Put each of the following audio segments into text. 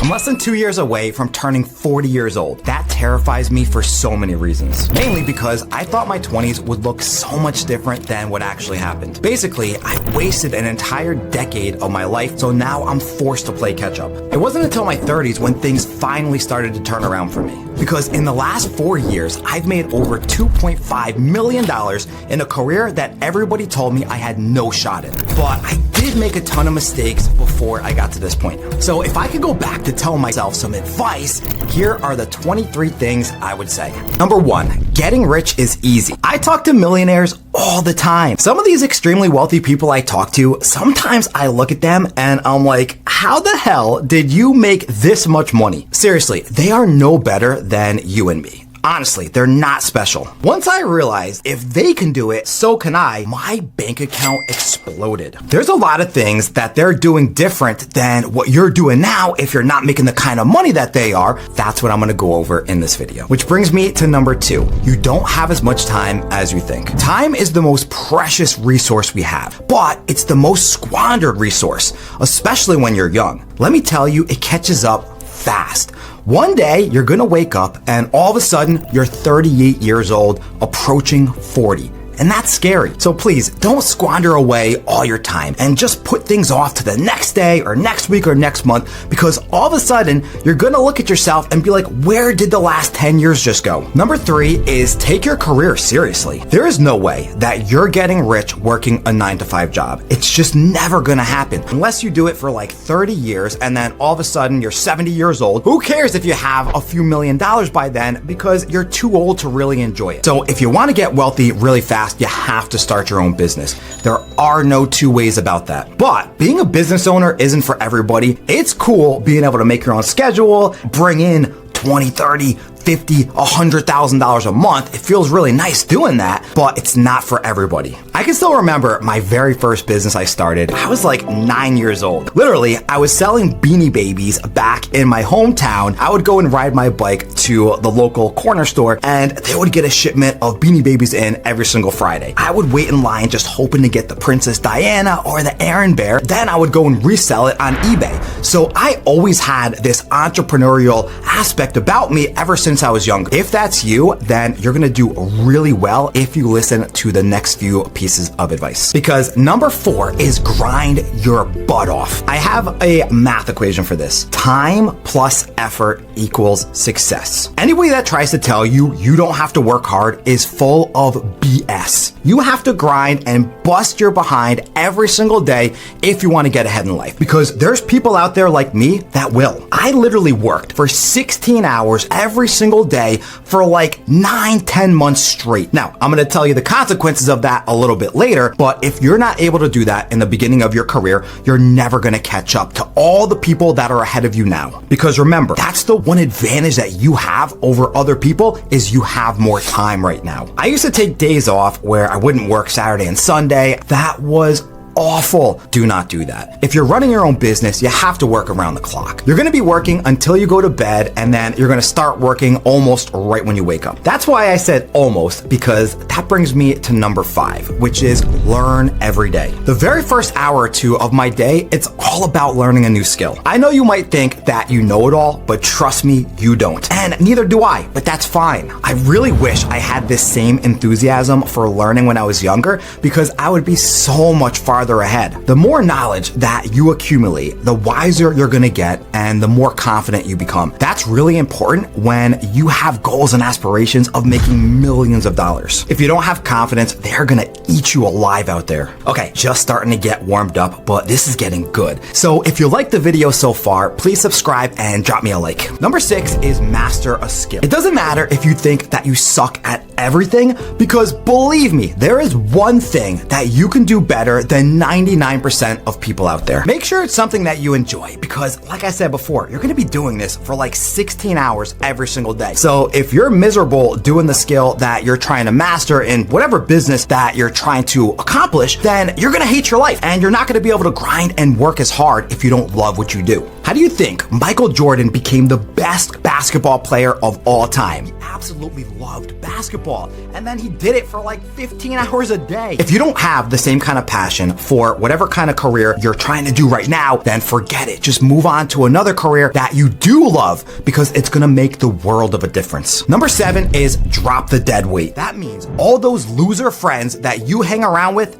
I'm less than 2 years away from turning 40 years old. That terrifies me for so many reasons. Mainly because I thought my 20s would look so much different than what actually happened. Basically, I wasted an entire decade of my life, so now I'm forced to play catch up. It wasn't until my 30s when things finally started to turn around for me. Because in the last 4 years, I've made over $2.5 million in a career that everybody told me I had no shot in. But I did make a ton of mistakes before I got to this point. So if I could go back to tell myself some advice, here are the 23 things I would say. Number 1, getting rich is easy. I talk to millionaires all the time. Some of these extremely wealthy people I talk to, sometimes I look at them and I'm like, how the hell did you make this much money? Seriously, they are no better than you and me. Honestly, they're not special. Once I realized if they can do it, so can I, my bank account exploded. There's a lot of things that they're doing different than what you're doing now if you're not making the kind of money that they are. That's what I'm gonna go over in this video. Which brings me to number 2. You don't have as much time as you think. Time is the most precious resource we have, but it's the most squandered resource, especially when you're young. Let me tell you, it catches up fast. One day, you're gonna wake up and all of a sudden, you're 38 years old, approaching 40. And that's scary. So please, don't squander away all your time and just put things off to the next day or next week or next month, because all of a sudden, you're gonna look at yourself and be like, where did the last 10 years just go? Number 3 is take your career seriously. There is no way that you're getting rich working a 9-to-5 job. It's just never gonna happen unless you do it for like 30 years and then all of a sudden you're 70 years old. Who cares if you have a few $1 million by then, because you're too old to really enjoy it. So if you wanna get wealthy really fast, you have to start your own business. There are no two ways about that. But being a business owner isn't for everybody. It's cool being able to make your own schedule, bring in 20, 30, 50, $100,000 a month. It feels really nice doing that, but it's not for everybody. I can still remember my very first business I started. I was like 9 years old. Literally, I was selling Beanie Babies back in my hometown. I would go and ride my bike to the local corner store and they would get a shipment of Beanie Babies in every single Friday. I would wait in line just hoping to get the Princess Diana or the Aaron Bear. Then I would go and resell it on eBay. So I always had this entrepreneurial aspect about me ever since I was younger. If that's you, then you're gonna do really well if you listen to the next few pieces of advice. Because number 4 is grind your butt off. I have a math equation for this. Time plus effort equals success. Anybody that tries to tell you you don't have to work hard is full of BS. You have to grind and bust your behind every single day if you want to get ahead in life. Because there's people out there like me that will. I literally worked for 16 hours every single day for like 9-10 months straight. Now, I'm going to tell you the consequences of that a little bit later, but if you're not able to do that in the beginning of your career, you're never going to catch up to all the people that are ahead of you now. Because remember, that's the one advantage that you have over other people is you have more time right now. I used to take days off where I wouldn't work Saturday and Sunday. That was awful. Do not do that. If you're running your own business, you have to work around the clock. You're gonna be working until you go to bed, and then you're gonna start working almost right when you wake up. That's why I said almost, because that brings me to number 5, which is learn every day. The very first hour or 2 of my day, it's all about learning a new skill. I know you might think that you know it all, but trust me, you don't. And neither do I, but that's fine. I really wish I had this same enthusiasm for learning when I was younger, because I would be so much farther ahead. The more knowledge that you accumulate, the wiser you're gonna get and the more confident you become. That's really important when you have goals and aspirations of making millions of dollars. If you don't have confidence, they're gonna eat you alive out there. Okay, just starting to get warmed up, but this is getting good. So if you liked the video so far, please subscribe and drop me a like. Number 6 is master a skill. It doesn't matter if you think that you suck at everything, because believe me, there is one thing that you can do better than 99% of people out there. Make sure it's something that you enjoy, because like I said before, you're gonna be doing this for like 16 hours every single day. So if you're miserable doing the skill that you're trying to master in whatever business that you're trying to accomplish, then you're gonna hate your life and you're not gonna be able to grind and work as hard if you don't love what you do. How do you think Michael Jordan became the best basketball player of all time? He absolutely loved basketball, and then he did it for like 15 hours a day. If you don't have the same kind of passion for whatever kind of career you're trying to do right now, then forget it. Just move on to another career that you do love, because it's gonna make the world of a difference. Number 7 is drop the dead weight. That means all those loser friends that you hang around with,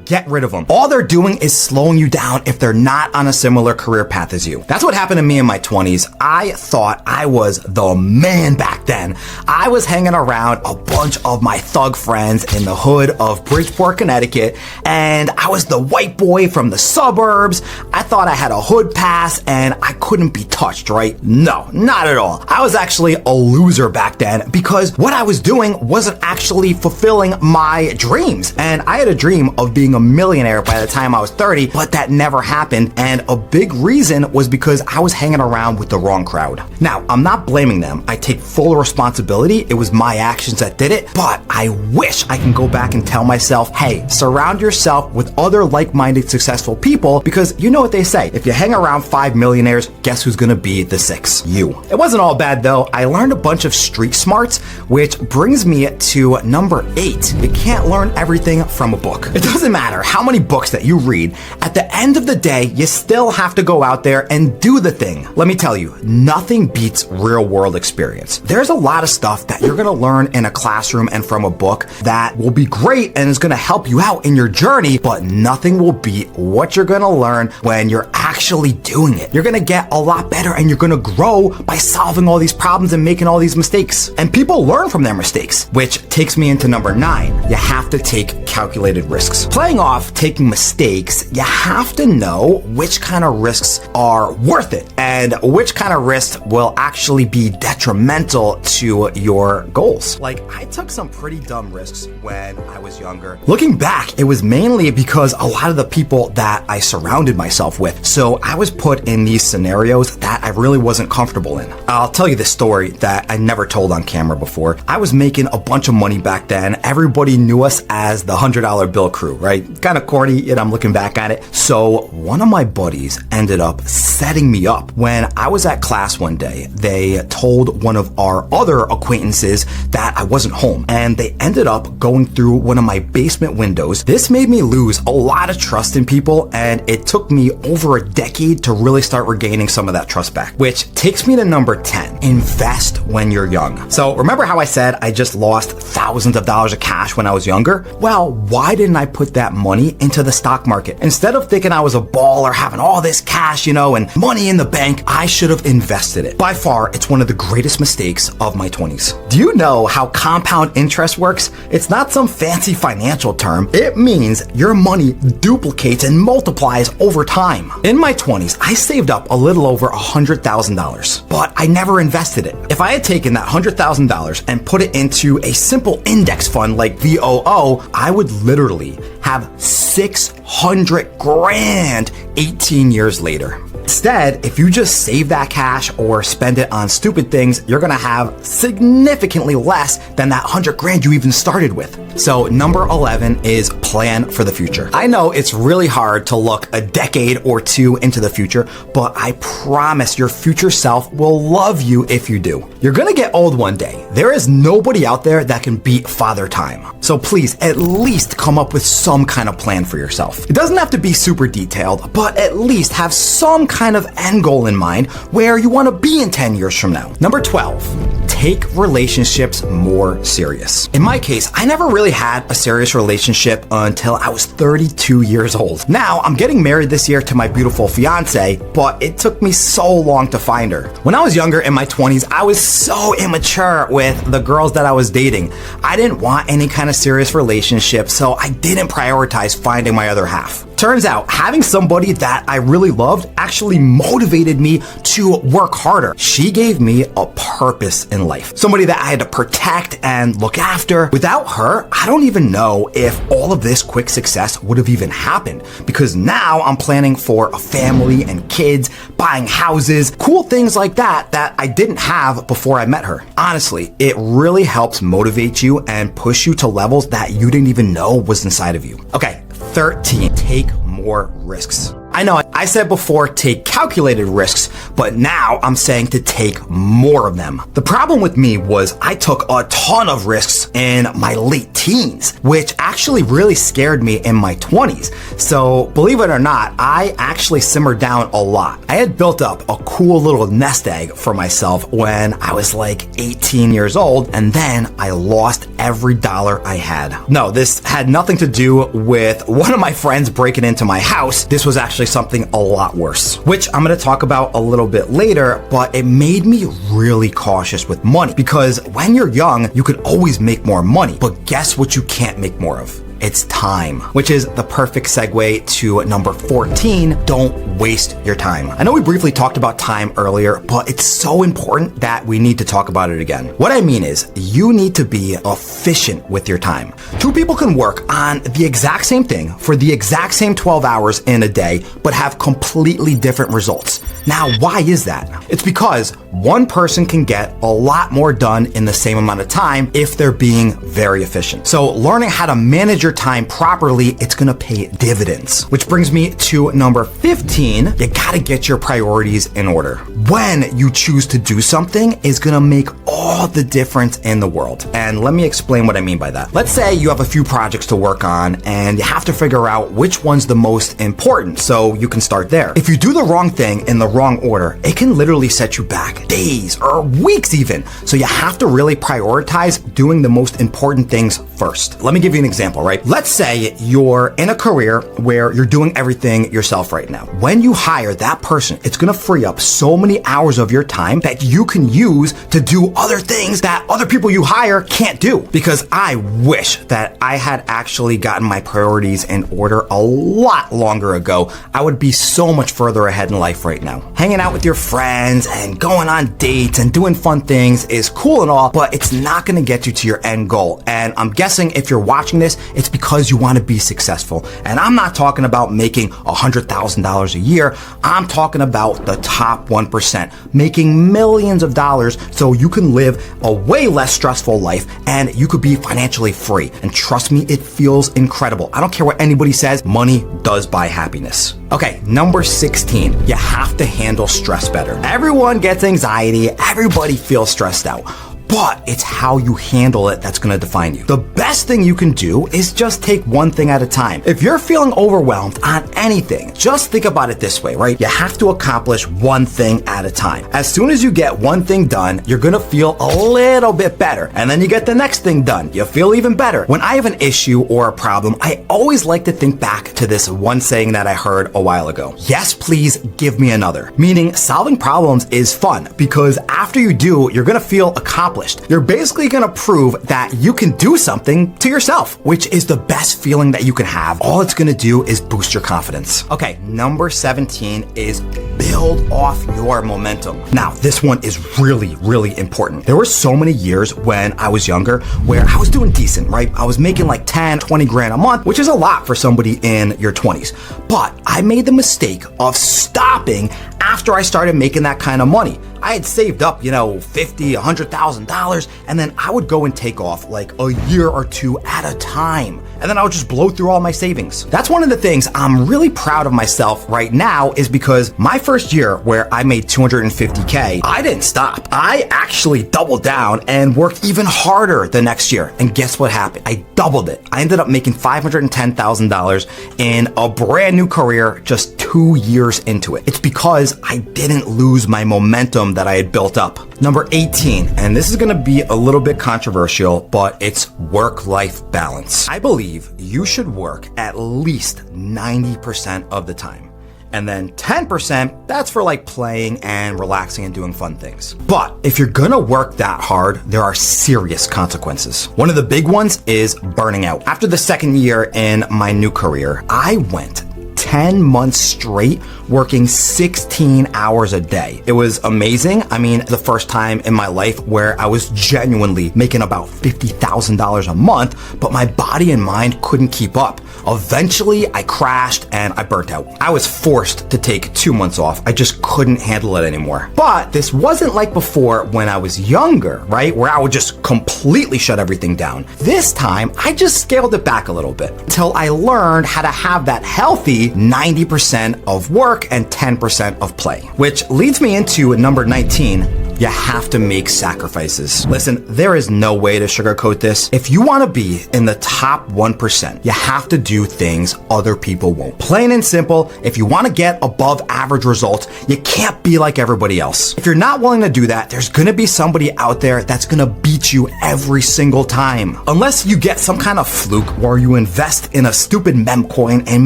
get rid of them. All they're doing is slowing you down if they're not on a similar career path as you. That's what happened to me in my 20s. I thought I was the man back then. I was hanging around a bunch of my thug friends in the hood of Bridgeport, Connecticut, and I was the white boy from the suburbs. I thought I had a hood pass and I couldn't be touched, right? No, not at all. I was actually a loser back then because what I was doing wasn't actually fulfilling my dreams. And I had a dream of being a millionaire by the time I was 30, but that never happened. And a big reason was because I was hanging around with the wrong crowd. Now, I'm not blaming them. I take full responsibility. It was my actions that did it, but I wish I can go back and tell myself, hey, surround yourself with other like-minded successful people, because you know what they say, if you hang around 5 millionaires, guess who's gonna be the 6? You. It wasn't all bad though. I learned a bunch of street smarts, which brings me to number 8. You can't learn everything from a book. It doesn't matter how many books that you read. At the end of the day, you still have to go out there and do the thing. Let me tell you, nothing beats real world experience. There's a lot of stuff that you're gonna learn in a classroom and from a book that will be great and is gonna help you out in your journey, but nothing will beat what you're gonna learn when you're actually doing it. You're gonna get a lot better and you're gonna grow by solving all these problems and making all these mistakes. And people learn from their mistakes, which takes me into number 9. You have to take calculated risks. Playing off taking mistakes, you have to know which kind of risks are worth it and which kind of risks will actually be detrimental to your goals. Like, I took some pretty dumb risks when I was younger. Looking back, it was mainly because a lot of the people that I surrounded myself with. So I was put in these scenarios that I really wasn't comfortable in. I'll tell you this story that I never told on camera before. I was making a bunch of money back then. Everybody knew us as the $100 bill crew, right? Kind of corny, I'm looking back at it. So one of my buddies ended up setting me up. When I was at class one day, they told one of our other acquaintances that I wasn't home, and they ended up going through one of my basement windows. This made me lose a lot of trust in people, and it took me over a decade to really start regaining some of that trust back, which takes me to number 10. Invest when you're young. So remember how I said I just lost thousands of dollars of cash when I was younger? Well, why didn't I put that money into the stock market? Instead of thinking I was a baller having all this cash, and money in the bank, I should have invested it. By far, it's one of the greatest mistakes of my 20s. Do you know how compound interest works? It's not some fancy financial term. It means your money duplicates and multiplies over time. In my 20s, I saved up a little over $100,000, but I never invested it. If I had taken that $100,000 and put it into a simple index fund like VOO, I would literally have 600 grand 18 years later. Instead, if you just save that cash or spend it on stupid things, you're gonna have significantly less than that 100 grand you even started with. So number 11 is plan for the future. I know it's really hard to look a decade or two into the future, but I promise your future self will love you if you do. You're gonna get old one day. There is nobody out there that can beat Father Time. So please, at least come up with some kind of plan for yourself. It doesn't have to be super detailed, but at least have some kind of end goal in mind where you want to be in 10 years from now. Number 12, take relationships more serious. In my case, I never really had a serious relationship until I was 32 years old. Now, I'm getting married this year to my beautiful fiance, but it took me so long to find her. When I was younger in my 20s, I was so immature with the girls that I was dating. I didn't want any kind of serious relationship, so I didn't prioritize finding my other half. Turns out, having somebody that I really loved actually motivated me to work harder. She gave me a purpose in life. Somebody that I had to protect and look after. Without her, I don't even know if all of this quick success would have even happened, because now I'm planning for a family and kids, buying houses, cool things like that that I didn't have before I met her. Honestly, it really helps motivate you and push you to levels that you didn't even know was inside of you. Okay, 13, take more risks. I know I said before take calculated risks, but now I'm saying to take more of them. The problem with me was I took a ton of risks in my late teens, which actually really scared me in my 20s. So believe it or not, I actually simmered down a lot. I had built up a cool little nest egg for myself when I was like 18 years old, and then I lost every dollar I had. No, this had nothing to do with one of my friends breaking into my house. This was actually something a lot worse, which I'm going to talk about a little bit later, but it made me really cautious with money because when you're young, you could always make more money, but guess what you can't make more of? It's time, which is the perfect segue to number 14, don't waste your time. I know we briefly talked about time earlier, but it's so important that we need to talk about it again. What I mean is you need to be efficient with your time. Two people can work on the exact same thing for the exact same 12 hours in a day, but have completely different results. Now, why is that? It's because one person can get a lot more done in the same amount of time if they're being very efficient. So learning how to manage your time properly, it's gonna pay dividends. Which brings me to number 15, you gotta get your priorities in order. When you choose to do something is gonna make all the difference in the world. And let me explain what I mean by that. Let's say you have a few projects to work on and you have to figure out which one's the most important, so you can start there. If you do the wrong thing in the wrong order, it can literally set you back days or weeks even. So you have to really prioritize doing the most important things first. Let me give you an example, right? Let's say you're in a career where you're doing everything yourself right now. When you hire that person, it's gonna free up so many hours of your time that you can use to do other things that other people you hire can't do. Because I wish that I had actually gotten my priorities in order a lot longer ago. I would be so much further ahead in life right now. Hanging out with your friends and going on dates and doing fun things is cool and all, but it's not gonna get you to your end goal. And I'm guessing if you're watching this, it's because you want to be successful. And I'm not talking about making $100,000 a year. I'm talking about the top 1%, making millions of dollars so you can live a way less stressful life and you could be financially free. And trust me, it feels incredible. I don't care what anybody says, money does buy happiness. Okay, number 16, you have to handle stress better. Everyone gets anxiety, everybody feels stressed out. But it's how you handle it that's gonna define you. The best thing you can do is just take one thing at a time. If you're feeling overwhelmed on anything, just think about it this way, right? You have to accomplish one thing at a time. As soon as you get one thing done, you're gonna feel a little bit better. And then you get the next thing done, you feel even better. When I have an issue or a problem, I always like to think back to this one saying that I heard a while ago. Yes, please give me another. Meaning solving problems is fun because after you do, you're gonna feel accomplished. You're basically gonna prove that you can do something to yourself, which is the best feeling that you can have. All it's gonna do is boost your confidence. Okay, number 17 is build off your momentum. Now, this one is really, really important. There were so many years when I was younger where I was doing decent, right? I was making like 10, 20 grand a month, which is a lot for somebody in your 20s. But I made the mistake of stopping after I started making that kind of money. I had saved up, $50,000, $100,000, and then I would go and take off like a year or two at a time. And then I would just blow through all my savings. That's one of the things I'm really proud of myself right now is because my first year where I made $250K, I didn't stop. I actually doubled down and worked even harder the next year. And guess what happened? I doubled it. I ended up making $510,000 in a brand new career just 2 years into it. It's because I didn't lose my momentum that I had built up. Number 18, and this is gonna be a little bit controversial, but it's work-life balance. I believe you should work at least 90% of the time. And then 10%, that's for like playing and relaxing and doing fun things. But if you're gonna work that hard, there are serious consequences. One of the big ones is burning out. After the second year in my new career, I went 10 months straight working 16 hours a day. It was amazing. I mean, the first time in my life where I was genuinely making about $50,000 a month, but my body and mind couldn't keep up. Eventually, I crashed and I burnt out. I was forced to take 2 months off. I just couldn't handle it anymore. But this wasn't like before when I was younger, right? Where I would just completely shut everything down. This time, I just scaled it back a little bit until I learned how to have that healthy 90% of work and 10% of play. Which leads me into number 19. You have to make sacrifices. Listen, there is no way to sugarcoat this. If you want to be in the top 1%, you have to do things other people won't. Plain and simple, if you want to get above average results, you can't be like everybody else. If you're not willing to do that, there's going to be somebody out there that's going to beat you every single time. Unless you get some kind of fluke or you invest in a stupid meme coin and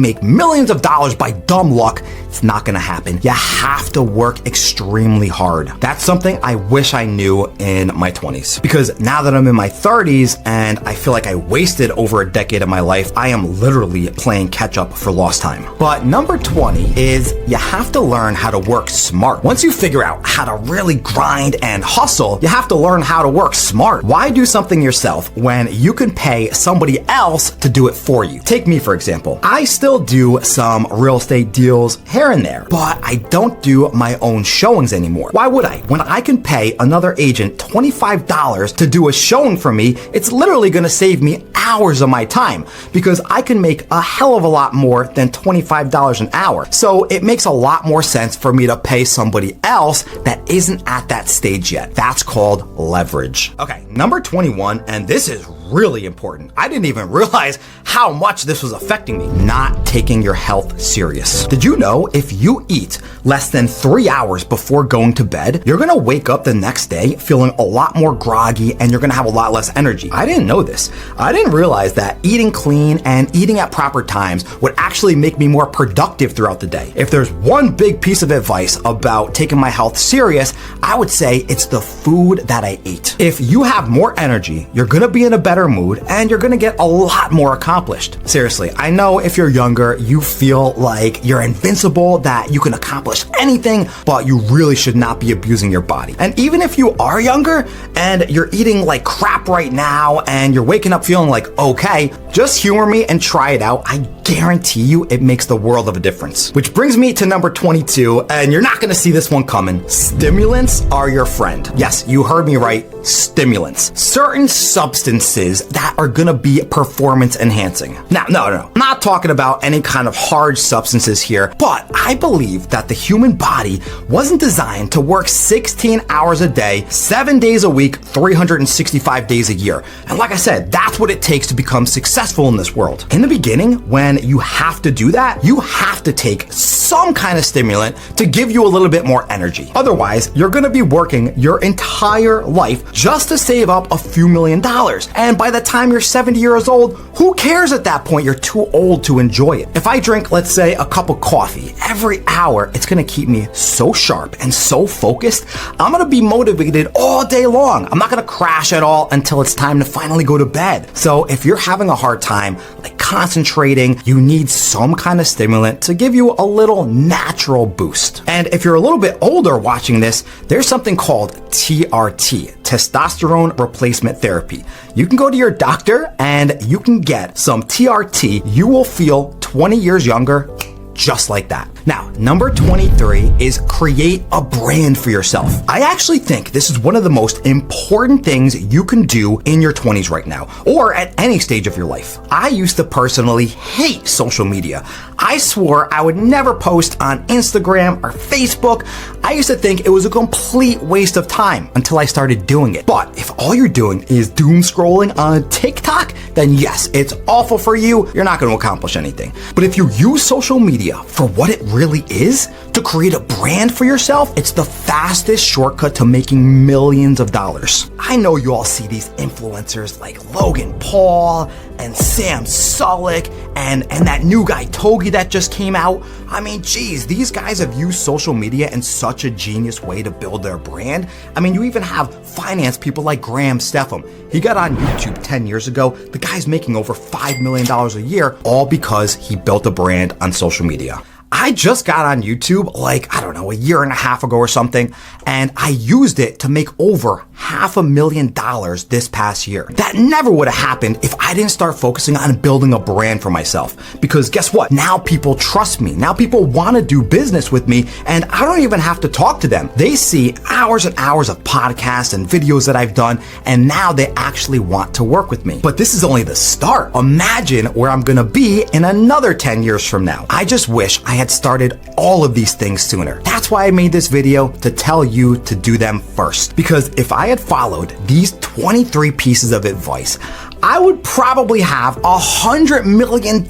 make millions of dollars by dumb luck, it's not going to happen. You have to work extremely hard. That's something I wish I knew in my 20s. Because now that I'm in my 30s and I feel like I wasted over a decade of my life, I am literally playing catch up for lost time. But number 20 is you have to learn how to work smart. Once you figure out how to really grind and hustle, you have to learn how to work smart. Why do something yourself when you can pay somebody else to do it for you? Take me, for example. I still do some real estate deals here and there, but I don't do my own showings anymore. Why would I? When I can pay another agent $25 to do a showing for me, it's literally going to save me hours of my time because I can make a hell of a lot more than $25 an hour. So it makes a lot more sense for me to pay somebody else that isn't at that stage yet. That's called leverage. Okay, number 21, and this is really important. I didn't even realize how much this was affecting me. Not taking your health serious. Did you know if you eat less than 3 hours before going to bed, you're gonna wake up the next day feeling a lot more groggy and you're gonna have a lot less energy? I didn't know this. I didn't realize that eating clean and eating at proper times would actually make me more productive throughout the day. If there's one big piece of advice about taking my health serious, I would say it's the food that I ate. If you have more energy, you're gonna be in a better mood and you're gonna get a lot more accomplished. Seriously, I know if you're younger, you feel like you're invincible, that you can accomplish anything, but you really should not be abusing your body. And even if you are younger and you're eating like crap right now and you're waking up feeling like okay, just humor me and try it out. I guarantee you it makes the world of a difference. Which brings me to number 22, and you're not gonna see this one coming. Stimulants are your friend. Yes, you heard me right, stimulants. Certain substances that are gonna be performance enhancing. Now, no, I'm not talking about any kind of hard substances here, but I believe that the human body wasn't designed to work 16 hours a day, 7 days a week, 365 days a year. And like I said, that's what it takes to become successful in this world. In the beginning, when you have to do that, you have to take some kind of stimulant to give you a little bit more energy. Otherwise, you're gonna be working your entire life just to save up a few $1,000,000. And by the time you're 70 years old, who cares at that point? You're too old to enjoy it. If I drink, let's say, a cup of coffee every hour, it's gonna keep me so sharp and so focused. I'm gonna be motivated all day long. I'm not gonna crash at all until it's time to finally go to bed. So if you're having a hard time, like concentrating, you need some kind of stimulant to give you a little natural boost. And if you're a little bit older watching this, there's something called TRT, testosterone replacement therapy. You can go to your doctor and you can get some TRT. You will feel 20 years younger just like that. Now, number 23 is create a brand for yourself. I actually think this is one of the most important things you can do in your 20s right now, or at any stage of your life. I used to personally hate social media. I swore I would never post on Instagram or Facebook. I used to think it was a complete waste of time until I started doing it. But if all you're doing is doom scrolling on TikTok, then yes, it's awful for you. You're not going to accomplish anything. But if you use social media for what it really is, to create a brand for yourself, it's the fastest shortcut to making millions of dollars. I know you all see these influencers like Logan Paul and Sam Sulek and that new guy Togi that just came out. I mean, geez, these guys have used social media in such a genius way to build their brand. I mean, you even have finance people like Graham Stephan. He got on YouTube 10 years ago. The guy's making over $5 million a year, all because he built a brand on social media. I just got on YouTube like, I don't know, a year and a half ago or something, and I used it to make over $500,000 this past year. That never would have happened if I didn't start focusing on building a brand for myself. Because guess what? Now people trust me. Now people want to do business with me, and I don't even have to talk to them. They see hours and hours of podcasts and videos that I've done, and now they actually want to work with me. But this is only the start. Imagine where I'm gonna be in another 10 years from now. I just wish I had started all of these things sooner. That's why I made this video, to tell you to do them first. Because if I had followed these 23 pieces of advice, I would probably have $100 million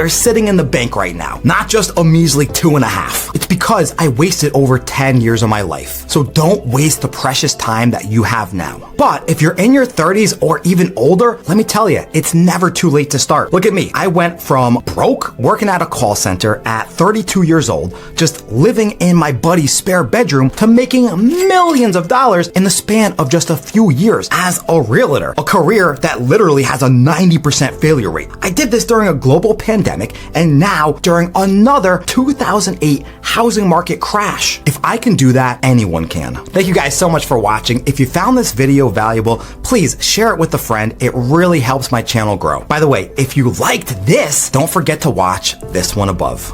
sitting in the bank right now, not just a measly 2.5. It's because I wasted over 10 years of my life. So don't waste the precious time that you have now. But if you're in your 30s or even older, let me tell you, it's never too late to start. Look at me. I went from broke, working at a call center at 32 years old, just living in my buddy's spare bedroom, to making millions of dollars in the span of just a few years as a realtor, a career that literally has a 90% failure rate. I did this during a global pandemic, and now during another 2008 housing market crash. If I can do that, anyone can. Thank you guys so much for watching. If you found this video valuable, please share it with a friend. It really helps my channel grow. By the way, if you liked this, don't forget to watch this one above.